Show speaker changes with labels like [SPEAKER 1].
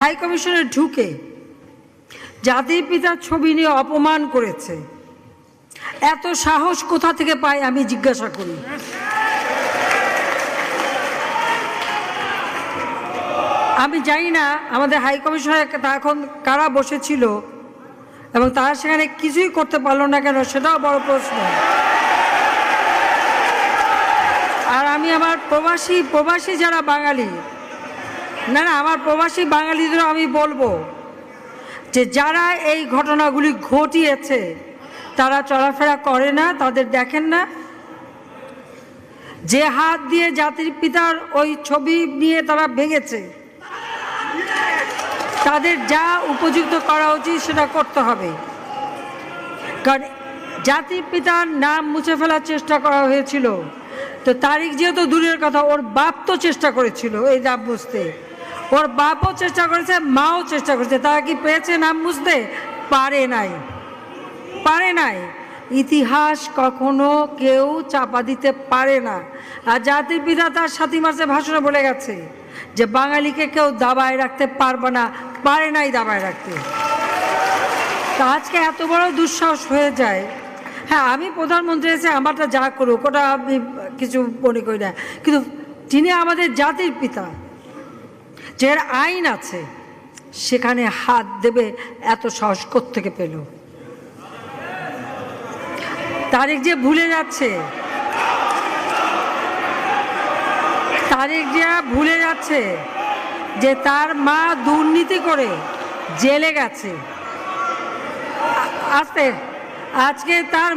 [SPEAKER 1] High কমিশনে ঢুকে জাতির পিতার ছবি নিয়ে অপমান করেছে। এত সাহস কোথা থেকে পায় আমি জিজ্ঞাসা করি। আমি জানি না আমাদের হাই কমিশনে এখন কারা বসেছিল এবং তারা সেখানে কিছুই করতে পারলো না কেন, সেটাও বড় প্রশ্ন। আর আমি আমার প্রবাসী যারা বাঙালি, না আমার প্রবাসী বাঙালিদেরও আমি বলবো যে যারা এই ঘটনাগুলি ঘটিয়েছে তারা চলাফেরা করে না, তাদের দেখেন না। যে হাত দিয়ে জাতির পিতার ওই ছবি নিয়ে তারা ভেঙেছে, তাদের যা উপযুক্ত করা উচিত সেটা করতে হবে। কারণ জাতির পিতার নাম মুছে ফেলার চেষ্টা করা হয়েছিল, তো তারিখ যেহেতু দূরের কথা, ওর বাপ তো চেষ্টা করেছিল এই নাম মুছতে, ওর বাপও চেষ্টা করেছে, মাও চেষ্টা করেছে। তারা কি পেয়েছে নাম মুছতে? পারে নাই। ইতিহাস কখনো কেউ চাপা দিতে পারে না। আর জাতির পিতা তার 7 মার্চে ভাষণে বলে গেছে যে বাঙালিকে কেউ দাবায় রাখতে পারবে না, পারে নাই দাবায় রাখতে। তা আজকে এত বড় দুঃসাহস হয়ে যায়। হ্যাঁ, আমি প্রধানমন্ত্রী এসে আমারটা যা করুক ওটা আমি কিছু মনে করি না, কিন্তু তিনি আমাদের জাতির পিতা, যে আইন আছে সেখানে হাত দেবে এত সাহস কোত্থেকে পেল? তারিখ যে ভুলে যাচ্ছে যে তার মা দুর্নীতি করে জেলে গেছে। আজকে তার